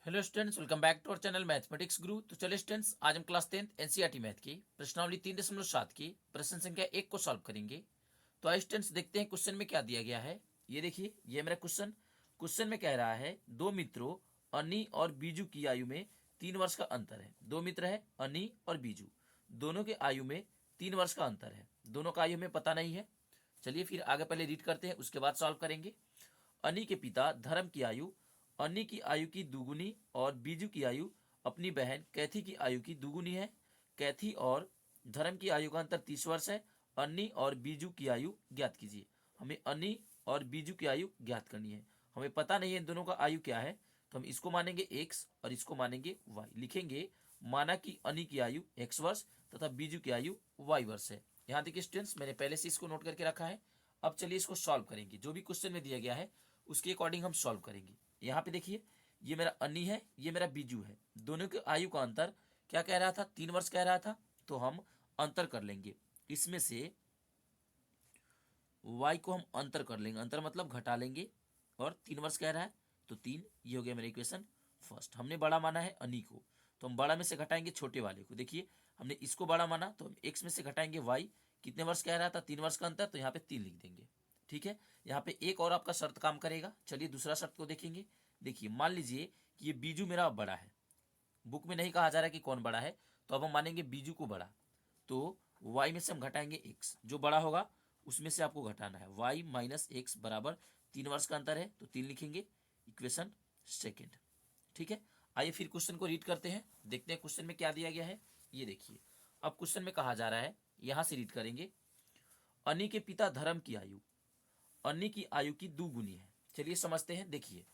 Hello students, welcome back to our channel mathematics guru. तो चलिए students, आज हम क्लास 10th एनसीईआरटी मैथ की प्रश्नावली 3.7 की प्रश्न संख्या 1 को सॉल्व करेंगे। तो आइए स्टूडेंट्स, देखते हैं क्वेश्चन में क्या दिया गया है। ये देखिए, ये मेरा क्वेश्चन में कह रहा है दो मित्रों अनी और बीजू की आयु में 3 वर्ष का अंतर है। दो मित्र है अनी और बीजू, दोनों के आयु में 3 वर्ष का अंतर है। दोनों का आयु हमें पता नहीं है। चलिए फिर आगे पहले रीड करते हैं, उसके बाद सॉल्व करेंगे। अनी के पिता धर्म की आयु अनी की आयु की दुगुनी और बीजू की आयु अपनी बहन कैथी की आयु की दुगुनी है। कैथी और धर्म की आयु का अंतर 30 वर्ष है। अनी और बीजू की आयु ज्ञात कीजिए। हमें अनी और बीजू की आयु ज्ञात करनी है। हमें पता नहीं है इन दोनों का आयु क्या है, तो हम इसको मानेंगे x और इसको मानेंगे y। लिखेंगे माना कि अनी की आयु x वर्ष तथा बीजू की आयु y वर्ष है। यहाँ देखिए स्टूडेंट्स, मैंने पहले से इसको नोट करके रखा है। अब चलिए इसको सॉल्व करेंगे। जो भी क्वेश्चन में दिया गया है उसके अकॉर्डिंग हम सॉल्व करेंगे। यहाँ पे देखिए, ये मेरा अनी है, ये मेरा बीजू है। दोनों के आयु का अंतर क्या कह रहा था? 3 वर्ष कह रहा था। तो हम अंतर कर लेंगे, इसमें से y को हम अंतर कर लेंगे। अंतर मतलब घटा लेंगे, और 3 वर्ष कह रहा है तो 3। ये हो गया मेरा इक्वेशन फर्स्ट। हमने बड़ा माना है अनी को, तो हम बड़ा में से घटाएंगे छोटे वाले को। देखिए, हमने इसको बड़ा माना तो हम x में से घटाएंगे y। कितने वर्ष कह रहा था? 3 वर्ष का अंतर, तो यहाँ पे 3 लिख देंगे। ठीक है, यहाँ पे एक और आपका शर्त काम करेगा। चलिए दूसरा शर्त को देखेंगे। देखिए, मान लीजिए कि ये बीजू मेरा बड़ा है। बुक में नहीं कहा जा रहा है कि कौन बड़ा है, तो अब हम मानेंगे बीजू को बड़ा। तो y में से हम घटाएंगे x, जो बड़ा होगा उसमें से आपको घटाना है। y माइनस एक्स बराबर 3 वर्ष का अंतर है, तो 3 लिखेंगे। Equation second. ठीक है, आइए फिर क्वेश्चन को रीड करते हैं, देखते हैं क्वेश्चन में क्या दिया गया है। ये देखिए, अब क्वेश्चन में कहा जा रहा है, यहां से रीड करेंगे। अनी के पिता धर्म की आयु अनी की आयु की दुगुनी है। चलिए समझते हैं। देखिए,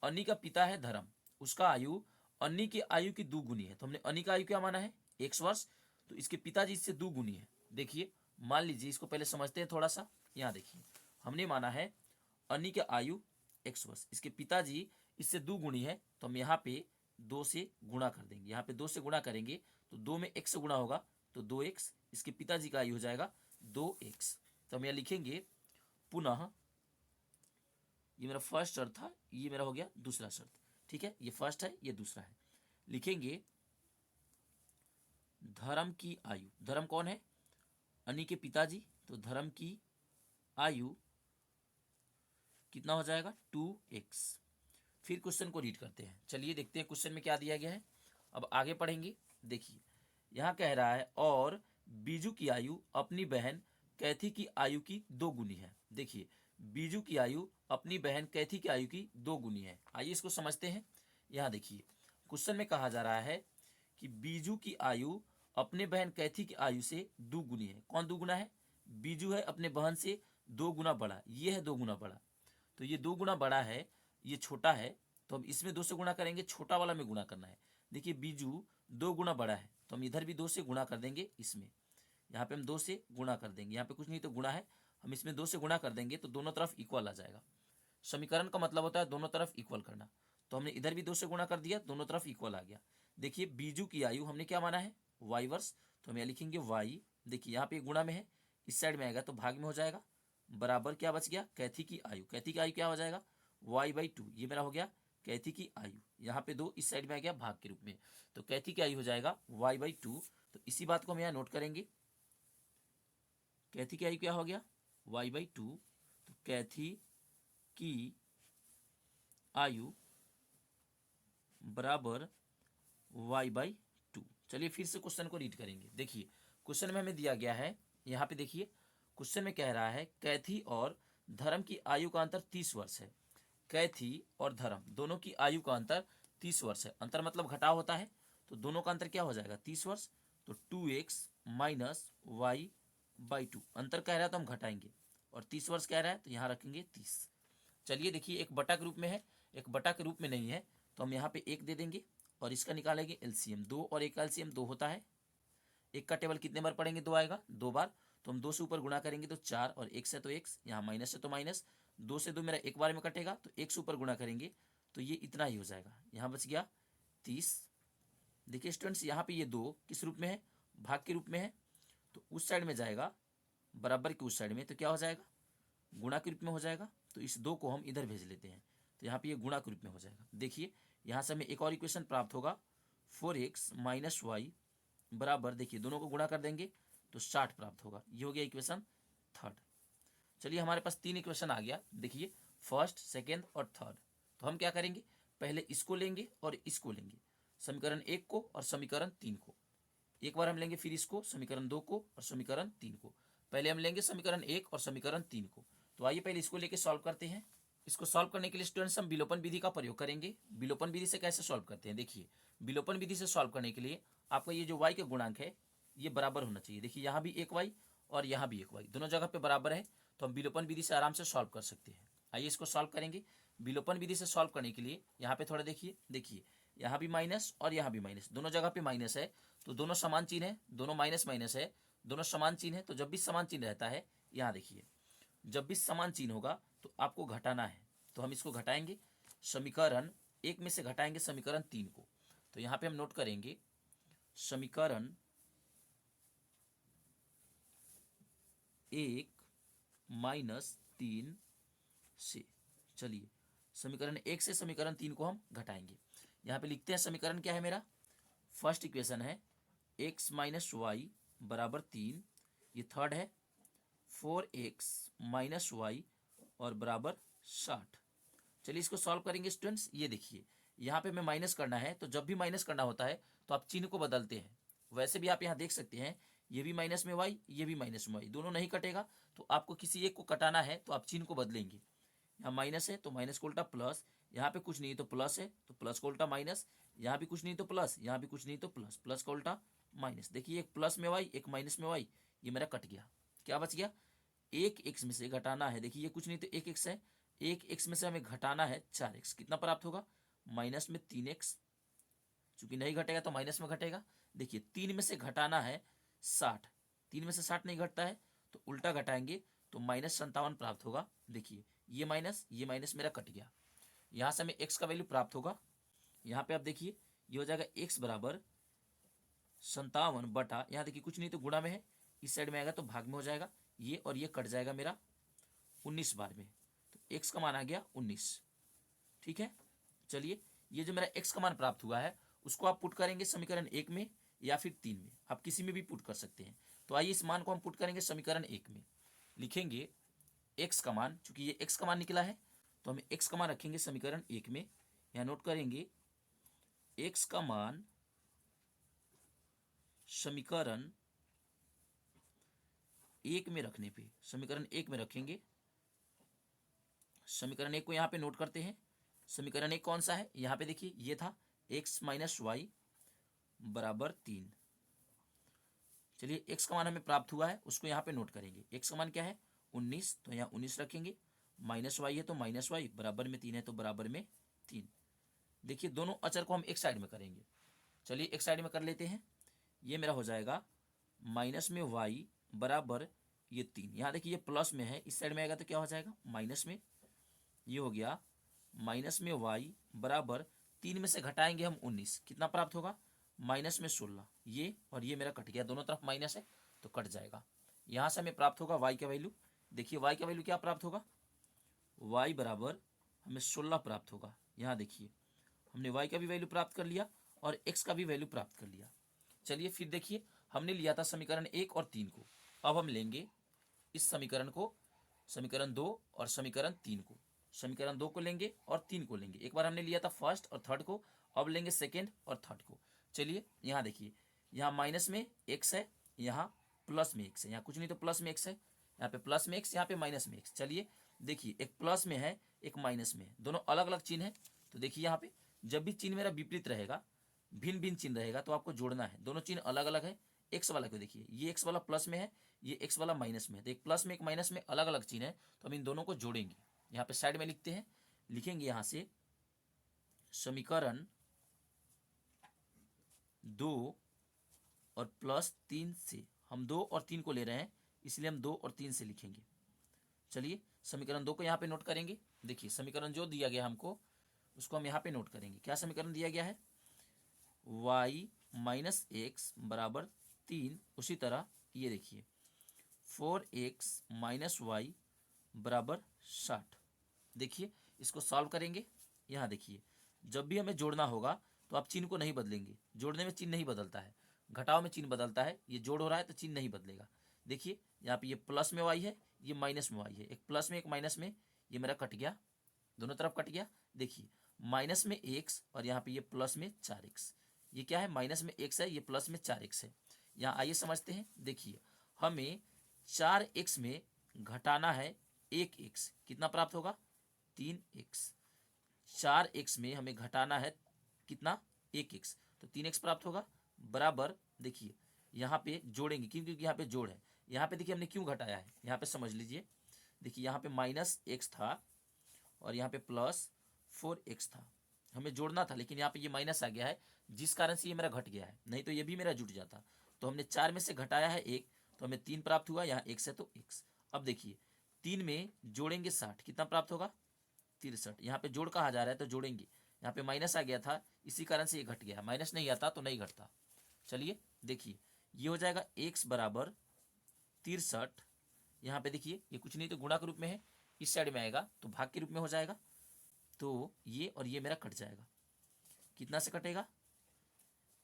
अनी का पिता है धर्म, उसका आयु अनी की आयु की दुगुनी है। तो हमने अनी का आयु क्या माना है? 1 वर्ष। तो इसके पिताजी इससे दुगुनी है। देखिए, मान लीजिए, इसको पहले समझते हैं थोड़ा सा। यहाँ देखिए, हमने माना है अनी का आयु 1 वर्ष, इसके पिताजी इससे दुगुनी है। तो हम यहाँ पे 2 से गुणा कर देंगे। यहाँ पे 2 से गुणा करेंगे तो 2 में x से गुणा होगा, तो 2x। इसके पिताजी का आयु हो जाएगा 2x। तो हम यहाँ लिखेंगे पुनः, ये मेरा फर्स्ट शर्त था, ये मेरा हो गया दूसरा शर्त। ठीक है, ये फर्स्ट है, ये दूसरा है। लिखेंगे धर्म की आयु, धर्म कौन है? अनी के पिताजी। तो धर्म की आयु कितना हो जाएगा? 2x। फिर क्वेश्चन को रीड करते हैं। चलिए देखते हैं क्वेश्चन में क्या दिया गया है। अब आगे पढ़ेंगे। देखिए, यहाँ कह रहा है और बीजू की आयु अपनी बहन कैथी की आयु की 2 गुनी है। देखिए, बीजू की आयु अपनी बहन कैथी की आयु की 2 गुनी है। आइए इसको समझते हैं। यहाँ देखिए, क्वेश्चन में कहा जा रहा है कि बीजू की आयु अपने बहन कैथी की आयु से 2 गुनी है। कौन 2 गुना है? बीजू है अपने बहन से 2 गुना बड़ा, ये है 2 गुना बड़ा। तो ये 2 गुना बड़ा है, ये छोटा है। तो हम इसमें 2 से गुणा करेंगे, छोटा वाला में गुणा करना है। देखिए, बीजू 2 गुना बड़ा है, तो हम इधर भी 2 से गुणा कर देंगे। इसमें यहाँ पे हम 2 से गुणा कर देंगे। यहाँ पे कुछ नहीं तो गुणा है, हम इसमें 2 से गुणा कर देंगे तो दोनों तरफ इक्वल आ जाएगा। समीकरण का मतलब होता है दोनों तरफ इक्वल करना। तो हमने इधर भी 2 से गुणा कर दिया, दोनों तरफ इक्वल आ गया। देखिए, बीजू की आयु हमने क्या माना है? y वर्ष। तो हम यहाँ लिखेंगे y। देखिए, यहाँ पे गुणा में है, इस साइड में आएगा तो भाग में हो जाएगा। बराबर क्या बच गया? कैथी की आयु। कैथी की आयु क्या हो जाएगा? y/2। ये मेरा हो गया कैथी की आयु। यहाँ पे 2 इस साइड में आ गया भाग के रूप में, तो कैथी की आयु हो जाएगा y/2। तो इसी बात को हम यहाँ नोट करेंगे। कैथी की आयु क्या हो गया? y/2। तो कैथी की आयु बराबर y/2। चलिए फिर से क्वेश्चन को रीड करेंगे। देखिए, क्वेश्चन में हमें दिया गया है, यहाँ पे देखिए, क्वेश्चन में कह रहा है कैथी और धर्म की आयु का अंतर 30 वर्ष है। कैथी और धर्म दोनों की आयु का अंतर 30 वर्ष है। अंतर मतलब घटाव होता है, तो दोनों का अंतर क्या हो जाएगा? 30 वर्ष। तो 2x माइनस y/2। अंतर कह रहा है तो हम घटाएंगे, और 30 वर्ष कह रहा है तो यहाँ रखेंगे 30। चलिए देखिए, एक बटा के रूप में है, एक बटा के रूप में नहीं है, तो हम यहाँ पे 1 दे देंगे और इसका निकालेंगे एलसीएम। 2 और 1 का एलसीएम 2 होता है। 1 का टेबल कितने बार पढ़ेंगे? 2 आएगा 2 बार। तो हम 2 से ऊपर गुणा करेंगे तो 4, और 1 से तो x, यहाँ माइनस से तो माइनस। 2 से 2 मेरा एक बार में कटेगा, तो 1 से ऊपर गुणा करेंगे तो ये इतना ही हो जाएगा। यहाँ बच गया 30। देखिए स्टूडेंट्स, यहाँ पे ये 2 किस रूप में है? भाग के रूप में है। तो उस साइड में जाएगा, बराबर के उस साइड में, तो क्या हो जाएगा? गुणा के रूप में हो जाएगा। तो इस 2 को हम इधर भेज लेते हैं, तो यहाँ पे ये गुणा के रूप में हो जाएगा। देखिए, यहाँ से हमें एक और इक्वेशन प्राप्त होगा 4x माइनस वाई बराबर, देखिए दोनों को गुणा कर देंगे तो 60 प्राप्त होगा। ये हो गया इक्वेशन थर्ड। चलिए हमारे पास 3 इक्वेशन आ गया, देखिए फर्स्ट, सेकेंड और थर्ड। तो हम क्या करेंगे, पहले इसको लेंगे और इसको लेंगे, समीकरण 1 को और समीकरण 3 को। एक बार हम लेंगे फिर इसको, समीकरण 2 को और समीकरण 3 को। पहले हम लेंगे समीकरण 1 और समीकरण 3 को। तो आइए पहले इसको लेके सॉल्व करते हैं। इसको सॉल्व करने के लिए स्टूडेंट्स हम विलोपन विधि का प्रयोग करेंगे। विलोपन विधि से कैसे सॉल्व करते हैं, देखिए विलोपन विधि से सॉल्व करने के लिए आपका ये जो y के गुणांक है ये बराबर होना चाहिए। देखिए यहाँ भी एक y और यहाँ भी एक y, दोनों जगह पे बराबर है, तो हम विलोपन विधि से आराम से सॉल्व कर सकते हैं। आइए इसको सॉल्व करेंगे। विलोपन विधि से सॉल्व करने के लिए यहाँ पे थोड़ा देखिए यहाँ भी माइनस और यहाँ भी माइनस, दोनों जगह पे माइनस है, तो दोनों समान चिन्ह है, दोनों माइनस माइनस है, दोनों समान चिन्ह है। तो जब भी समान चिन्ह रहता है, यहाँ देखिए जब भी समान चिन्ह होगा तो आपको घटाना है, तो हम इसको घटाएंगे, समीकरण 1 में से घटाएंगे समीकरण 3 को। तो यहाँ पे हम नोट करेंगे समीकरण 1 माइनस 3 से, चलिए समीकरण 1 से समीकरण 3 को हम घटाएंगे। यहाँ पे लिखते हैं समीकरण क्या है मेरा, फर्स्ट इक्वेशन है x माइनस वाई बराबर 3, ये थर्ड है 4x माइनस वाई और बराबर 60। चलिए इसको सॉल्व करेंगे स्टूडेंट्स। ये देखिए यहाँ पे मैं माइनस करना है, तो जब भी माइनस करना होता है तो आप चिन्ह को बदलते हैं। वैसे भी आप यहाँ देख सकते हैं ये भी माइनस में वाई, ये भी माइनस में वाई, दोनों नहीं कटेगा, तो आपको किसी एक को कटाना है तो आप चिन्ह को बदलेंगे। यहाँ माइनस है तो माइनस को उल्टा प्लस, यहाँ पे कुछ नहीं तो प्लस है तो प्लस को उल्टा माइनस, यहाँ भी कुछ नहीं तो प्लस, यहाँ भी कुछ नहीं तो प्लस, प्लस का उल्टा माइनस। देखिए एक प्लस में वाई एक माइनस में वाई, ये मेरा कट गया। क्या बच गया, एक एक्स में से घटाना है, देखिए ये कुछ नहीं तो एक एक्स है, एक एक्स में से हमें घटाना है 4x, कितना प्राप्त होगा, माइनस में 3x, चूंकि नहीं घटेगा तो माइनस में घटेगा। देखिए 3 में से घटाना है 60, 3 में से 60 नहीं घटता है तो उल्टा घटाएंगे तो -57 प्राप्त होगा। देखिए ये माइनस मेरा कट गया, यहाँ से हमें x का वैल्यू प्राप्त होगा। यहाँ पे आप देखिए ये हो जाएगा x बराबर 57 बटा, यहाँ देखिए कुछ नहीं तो गुणा में है, इस साइड में आएगा तो भाग में हो जाएगा, ये और ये कट जाएगा मेरा 19 बार में, तो x का मान आ गया 19। ठीक है, चलिए ये जो मेरा x का मान प्राप्त हुआ है उसको आप पुट करेंगे समीकरण 1 में या फिर 3 में, आप किसी में भी पुट कर सकते हैं। तो आइए इस मान को हम पुट करेंगे समीकरण 1 में, लिखेंगे x का मान, चूंकि ये x का मान निकला है तो हम x का मान रखेंगे समीकरण 1 में। यहाँ नोट करेंगे x का मान समीकरण 1 में रखने पे, समीकरण 1 में रखेंगे, समीकरण 1 को यहाँ पे नोट करते हैं। समीकरण 1 कौन सा है, यहाँ पे देखिए ये था x माइनस वाई बराबर 3। चलिए x का मान हमें प्राप्त हुआ है उसको यहाँ पे नोट करेंगे। x का मान क्या है 19, तो यहाँ 19 रखेंगे, माइनस वाई है तो माइनस वाई, बराबर में 3 है तो बराबर में 3। देखिए दोनों अचर को हम एक साइड में करेंगे, चलिए एक साइड में कर लेते हैं। ये मेरा हो जाएगा माइनस में वाई बराबर ये 3, यहाँ देखिए ये प्लस में है, इस साइड में आएगा तो क्या हो जाएगा माइनस में, ये हो गया माइनस में वाई बराबर 3 में से घटाएंगे हम 19, कितना प्राप्त होगा माइनस में 16, ये और ये मेरा कट गया, दोनों तरफ माइनस है तो कट जाएगा। यहाँ से हमें प्राप्त होगा y का वैल्यू, देखिए y का वैल्यू क्या प्राप्त होगा, y बराबर हमें 16 प्राप्त होगा। यहाँ देखिए हमने y का भी वैल्यू प्राप्त कर लिया और x का भी वैल्यू प्राप्त कर लिया। चलिए फिर देखिए हमने लिया था समीकरण 1 और 3 को, अब हम लेंगे इस समीकरण को, समीकरण 2 और समीकरण 3 को, समीकरण 2 को लेंगे और 3 को लेंगे। एक बार हमने लिया था फर्स्ट और थर्ड को, अब लेंगे सेकेंड और थर्ड को। चलिए यहाँ देखिए यहाँ माइनस में x है, यहाँ प्लस में x है, यहाँ कुछ नहीं तो प्लस में x है, यहाँ पे प्लस में x, यहाँ पे माइनस में x। चलिए देखिए एक प्लस में है एक माइनस में है, दोनों अलग अलग चिन्ह है, तो देखिए यहाँ पे जब भी चिन्ह मेरा विपरीत रहेगा, भिन्न भिन्न चिन्ह रहेगा, तो आपको जोड़ना है। दोनों चिन्ह अलग अलग है, एक्स वाला को देखिए ये एक्स वाला प्लस में है, ये एक्स वाला माइनस में है, तो एक प्लस में एक माइनस में अलग अलग चिन्ह है, तो हम इन दोनों को जोड़ेंगे। यहाँ पे साइड में लिखते हैं, लिखेंगे यहाँ से समीकरण 2 और प्लस 3 से, हम 2 और 3 को ले रहे हैं इसलिए हम 2 और 3 से लिखेंगे। चलिए समीकरण 2 को यहाँ पे नोट करेंगे, देखिए समीकरण जो दिया गया हमको उसको हम यहाँ पे नोट करेंगे। क्या समीकरण दिया गया है, y माइनस एक्स बराबर 3, उसी तरह ये देखिए 4x माइनस वाई बराबर 60। देखिए इसको सॉल्व करेंगे, यहाँ देखिए जब भी हमें जोड़ना होगा तो आप चिन्ह को नहीं बदलेंगे, जोड़ने में चिन्ह नहीं बदलता है, घटाव में चिन्ह बदलता है। ये जोड़ हो रहा है तो चिन्ह नहीं बदलेगा। देखिए यहाँ पे ये प्लस में वाई है, ये माइनस में वाई है, एक प्लस में एक माइनस में, ये मेरा कट गया, दोनों तरफ कट गया। देखिए माइनस में एक्स और यहाँ पे ये प्लस में 4x, ये क्या है, माइनस में x है, ये प्लस में 4x है। यहाँ आइए समझते हैं। देखिए हमें 4x में घटाना है 1x, कितना प्राप्त होगा, 3x। 4x में हमें घटाना है कितना, 1x, तो 3x प्राप्त होगा, बराबर। देखिए यहाँ पे जोड़ेंगे, क्योंकि यहाँ पे जोड़ है। यहाँ पे देखिए हमने क्यों घटाया है, यहाँ पे समझ लीजिए। देखिए यहाँ पे -x था और यहाँ पे +4x था, हमें जोड़ना था, लेकिन यहाँ पे ये माइनस आ गया है, जिस कारण से ये मेरा घट गया है, नहीं तो ये भी मेरा जुट जाता। तो हमने 4 में से घटाया है 1, तो हमें 3 प्राप्त हुआ, यहाँ x है तो x। अब देखिए 3 में जोड़ेंगे 60, कितना प्राप्त होगा, 63। यहाँ पे जोड़ कहा जा रहा है तो जोड़ेंगे, यहाँ पे माइनस आ गया था, इसी कारण से ये घट गया, माइनस नहीं आता तो नहीं घटता। चलिए देखिए ये हो जाएगा x बराबर 63। यहाँ पे देखिए ये कुछ नहीं तो गुणा के रूप में है, इस साइड में आएगा तो भाग के रूप में हो जाएगा, तो ये और ये मेरा कट जाएगा। कितना से कटेगा,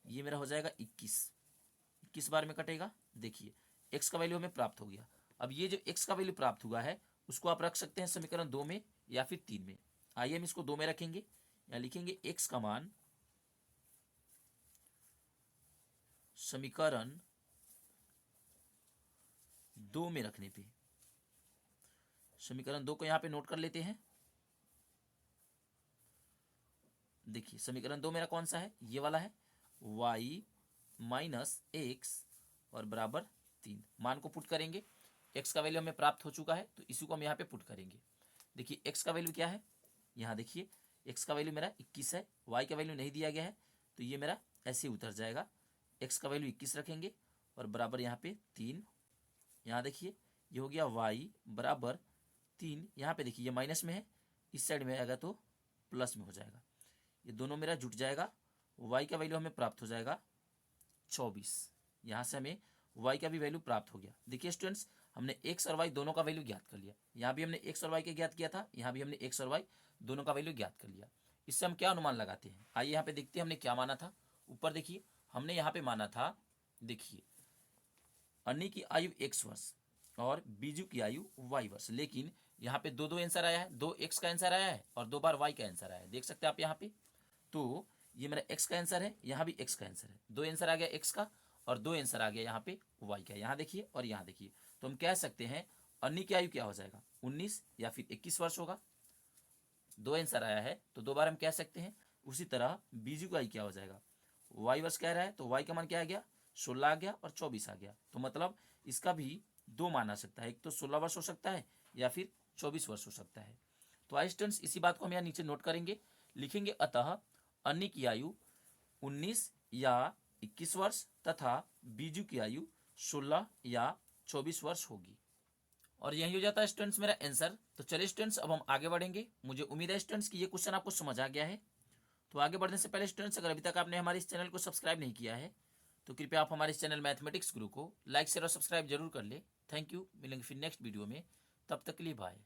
ये मेरा हो जाएगा 21 बार में कटेगा। देखिए x का वैल्यू हमें प्राप्त हो गया। अब ये जो x का वैल्यू प्राप्त हुआ है उसको आप रख सकते हैं समीकरण 2 में या फिर 3 में। आइए हम इसको 2 में रखेंगे, या लिखेंगे x का मान समीकरण 2 में रखने पे, समीकरण 2 को यहां पे नोट कर लेते हैं। देखिए समीकरण 2 मेरा कौन सा है, ये वाला है, y माइनस x और बराबर 3। मान को पुट करेंगे, x का वैल्यू हमें प्राप्त हो चुका है तो इसी को हम यहाँ पे पुट करेंगे। देखिए x का वैल्यू क्या है, यहाँ देखिए x का वैल्यू मेरा 21 है, y का वैल्यू नहीं दिया गया है तो ये मेरा ऐसे ही उतर जाएगा। x का वैल्यू 21 रखेंगे और बराबर यहाँ पे 3। यहाँ देखिए ये हो गया y बराबर 3। यहाँ पे देखिए ये माइनस में है, इस साइड में आएगा तो प्लस में हो जाएगा, ये दोनों मेरा जुट जाएगा। y का वैल्यू हमें प्राप्त हो जाएगा 24। यहाँ से हमें y का भी वैल्यू प्राप्त हो गया। देखिए स्टूडेंट्स हमने x और y दोनों का वैल्यू ज्ञात कर लिया, यहाँ भी हमने x और y के ज्ञात किया था, यहाँ भी हमने x और y दोनों का वैल्यू ज्ञात कर लिया। इससे हम क्या अनुमान लगाते हैं, आइए यहाँ पे देखते हैं हमने क्या माना था। ऊपर देखिए हमने यहाँ पे माना था, देखिए अन्नी की आयु x वर्ष और बीजू की आयु y वर्ष, लेकिन यहाँ पे दो आंसर आया है, 2x का आंसर आया है और 2 बार y का आंसर आया है, देख सकते हैं आप यहाँ पे। तो ये मेरा x का आंसर है, यहाँ भी x का आंसर है, 2 आंसर आ गया x का और 2 आंसर आ गया यहाँ पे y का। यहाँ देखिए और यहाँ देखिए, तो हम कह सकते हैं अन्नी की आयु क्या हो जाएगा, 19 या फिर 21 वर्ष होगा। 2 आंसर आया है तो 2 बार हम कह सकते हैं। उसी तरह बीजू का आयु क्या हो जाएगा, y वर्ष कह रहा है तो y का मान क्या आ गया, 16 आ गया और 24 आ गया। तो मतलब इसका भी 2 मान आ सकता है, एक तो 16 वर्ष हो सकता है या फिर 24 वर्ष हो सकता है। तो आई स्टूडेंट्स इसी बात को हम यहाँ नीचे नोट करेंगे, लिखेंगे अतः अन्नी की आयु 19 या 21 वर्ष तथा बीजू की आयु 16 या 24 वर्ष होगी। और यही हो जाता है स्टूडेंट्स मेरा आंसर। तो चलिए स्टूडेंट्स अब हम आगे बढ़ेंगे। मुझे उम्मीद है स्टूडेंट्स कि ये क्वेश्चन आपको समझ आ गया है। तो आगे बढ़ने से पहले स्टूडेंट्स अगर अभी तक आपने हमारे इस चैनल को सब्सक्राइब नहीं किया है तो कृपया आप हमारे इस चैनल मैथमेटिक्स गुरु को लाइक शेयर और सब्सक्राइब जरूर कर ले। थैंक यू, मिलेंगे फिर नेक्स्ट वीडियो में, तब तक के लिए बाय।